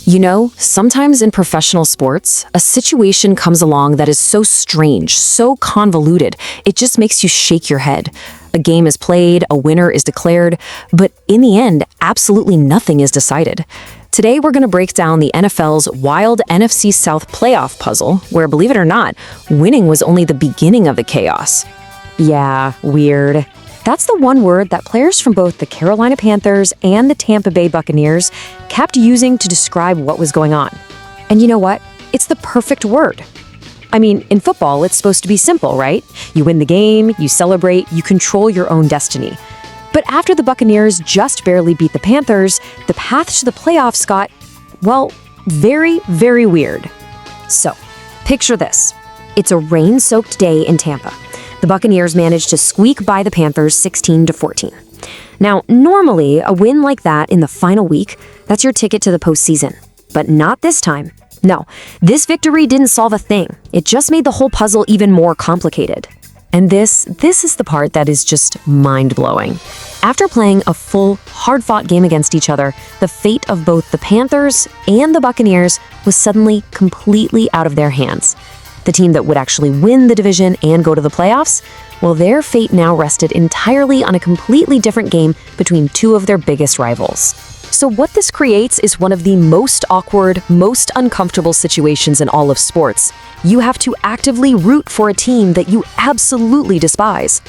You know, sometimes in professional sports, a situation comes along that is so strange, so convoluted, it just makes you shake your head. A game is played, a winner is declared, but in the end, absolutely nothing is decided. Today, we're going to break down the NFL's wild NFC South playoff puzzle, where, believe it or not, winning was only the beginning of the chaos. Yeah, weird. That's the one word that players from both the Carolina Panthers and the Tampa Bay Buccaneers kept using to describe what was going on. And you know what? It's the perfect word. I mean, in football, it's supposed to be simple, right? You win the game, you celebrate, you control your own destiny. But after the Buccaneers just barely beat the Panthers, the path to the playoffs got, well, very, very weird. So, picture this. It's a rain-soaked day in Tampa. The Buccaneers managed to squeak by the Panthers 16-14. Now, normally, a win like that in the final week, that's your ticket to the postseason. But not this time. No, this victory didn't solve a thing. It just made the whole puzzle even more complicated. And this is the part that is just mind-blowing. After playing a full, hard-fought game against each other, the fate of both the Panthers and the Buccaneers was suddenly completely out of their hands. The team that would actually win the division and go to the playoffs, well, their fate now rested entirely on a completely different game between two of their biggest rivals. So what this creates is one of the most awkward, most uncomfortable situations in all of sports. You have to actively root for a team that you absolutely despise.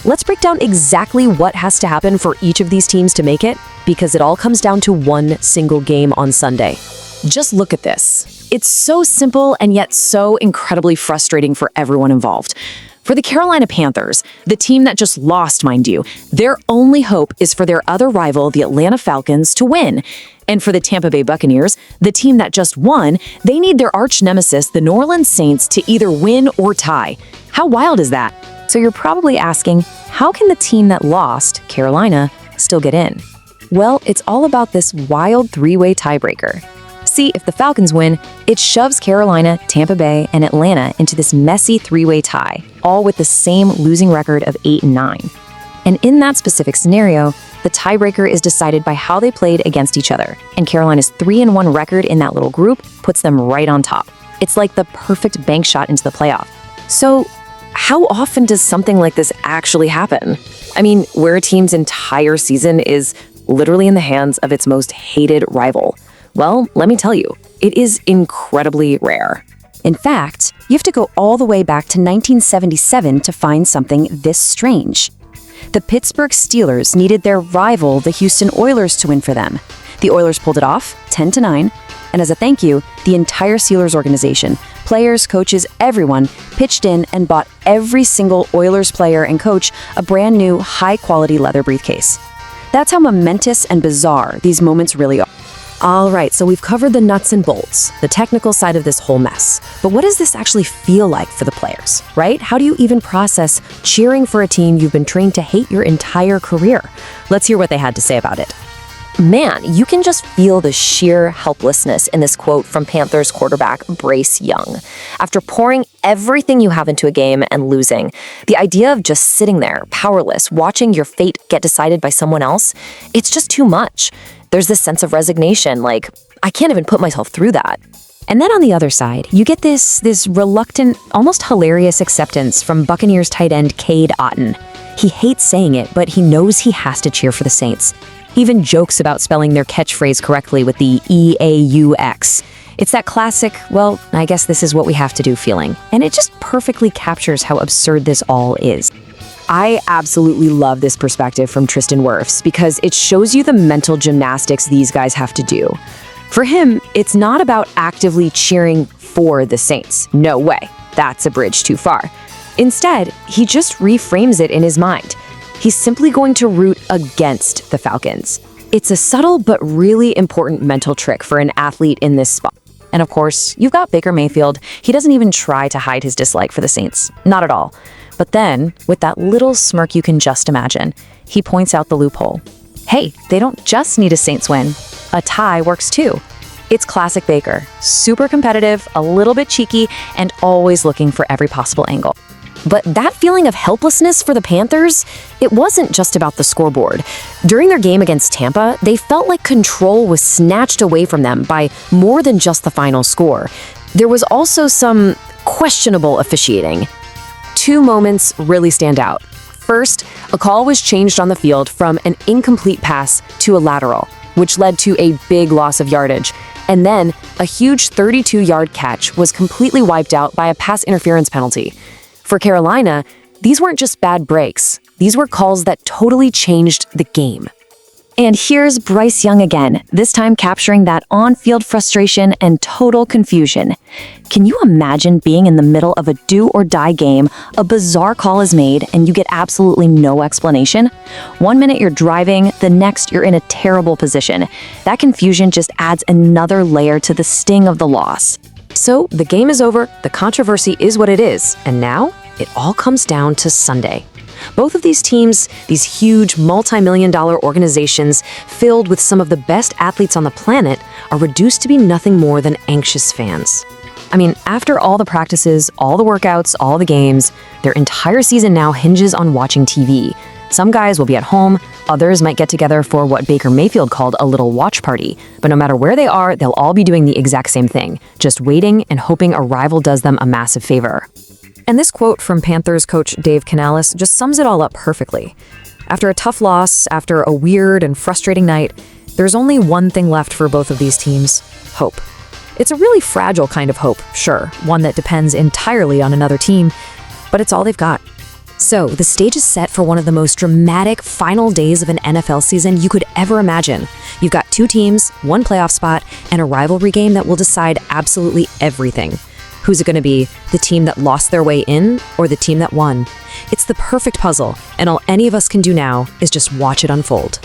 Let's break down exactly what has to happen for each of these teams to make it, because it all comes down to one single game on Sunday. Just look at this. It's so simple and yet so incredibly frustrating for everyone involved. For the Carolina Panthers, the team that just lost, mind you, their only hope is for their other rival, the Atlanta Falcons, to win. And for the Tampa Bay Buccaneers, the team that just won, they need their arch nemesis, the New Orleans Saints, to either win or tie. How wild is that? So you're probably asking, how can the team that lost, Carolina, still get in? Well, it's all about this wild three-way tiebreaker. See, if the Falcons win, it shoves Carolina, Tampa Bay, and Atlanta into this messy three-way tie, all with the same losing record of 8-9. And in that specific scenario, the tiebreaker is decided by how they played against each other, and Carolina's 3-1 record in that little group puts them right on top. It's like the perfect bank shot into the playoff. So, how often does something like this actually happen? I mean, where a team's entire season is literally in the hands of its most hated rival. Well, let me tell you, it is incredibly rare. In fact, you have to go all the way back to 1977 to find something this strange. The Pittsburgh Steelers needed their rival, the Houston Oilers, to win for them. The Oilers pulled it off, 10-9, and as a thank you, the entire Steelers organization, players, coaches, everyone, pitched in and bought every single Oilers player and coach a brand new, high-quality leather briefcase. That's how momentous and bizarre these moments really are. All right, so we've covered the nuts and bolts, the technical side of this whole mess. But what does this actually feel like for the players, right? How do you even process cheering for a team you've been trained to hate your entire career? Let's hear what they had to say about it. Man, you can just feel the sheer helplessness in this quote from Panthers quarterback Bryce Young. After pouring everything you have into a game and losing, the idea of just sitting there, powerless, watching your fate get decided by someone else, it's just too much. There's this sense of resignation, like, I can't even put myself through that. And then on the other side, you get this reluctant, almost hilarious acceptance from Buccaneers tight end Cade Otton. He hates saying it, but he knows he has to cheer for the Saints. He even jokes about spelling their catchphrase correctly with the E-A-U-X. It's that classic, well, I guess this is what we have to do feeling. And it just perfectly captures how absurd this all is. I absolutely love this perspective from Tristan Wirfs because it shows you the mental gymnastics these guys have to do. For him, it's not about actively cheering for the Saints. No way. That's a bridge too far. Instead, he just reframes it in his mind. He's simply going to root against the Falcons. It's a subtle but really important mental trick for an athlete in this spot. And of course, you've got Baker Mayfield. He doesn't even try to hide his dislike for the Saints. Not at all. But then, with that little smirk you can just imagine, he points out the loophole. Hey, they don't just need a Saints win. A tie works too. It's classic Baker. Super competitive, a little bit cheeky, and always looking for every possible angle. But that feeling of helplessness for the Panthers, it wasn't just about the scoreboard. During their game against Tampa, they felt like control was snatched away from them by more than just the final score. There was also some questionable officiating. Two moments really stand out. First, a call was changed on the field from an incomplete pass to a lateral, which led to a big loss of yardage. And then, a huge 32-yard catch was completely wiped out by a pass interference penalty. For Carolina, these weren't just bad breaks. These were calls that totally changed the game. And here's Bryce Young again, this time capturing that on-field frustration and total confusion. Can you imagine being in the middle of a do-or-die game, a bizarre call is made, and you get absolutely no explanation? 1 minute you're driving, the next you're in a terrible position. That confusion just adds another layer to the sting of the loss. So, the game is over, the controversy is what it is, and now it all comes down to Sunday. Both of these teams, these huge multi-million-dollar organizations filled with some of the best athletes on the planet, are reduced to be nothing more than anxious fans. I mean, after all the practices, all the workouts, all the games, their entire season now hinges on watching TV. Some guys will be at home, others might get together for what Baker Mayfield called a little watch party. But no matter where they are, they'll all be doing the exact same thing, just waiting and hoping a rival does them a massive favor. And this quote from Panthers coach Dave Canales just sums it all up perfectly. After a tough loss, after a weird and frustrating night, there's only one thing left for both of these teams: hope. It's a really fragile kind of hope, sure, one that depends entirely on another team, but it's all they've got. So, the stage is set for one of the most dramatic final days of an NFL season you could ever imagine. You've got two teams, one playoff spot, and a rivalry game that will decide absolutely everything. Who's it going to be? The team that lost their way in or the team that won? It's the perfect puzzle, and all any of us can do now is just watch it unfold.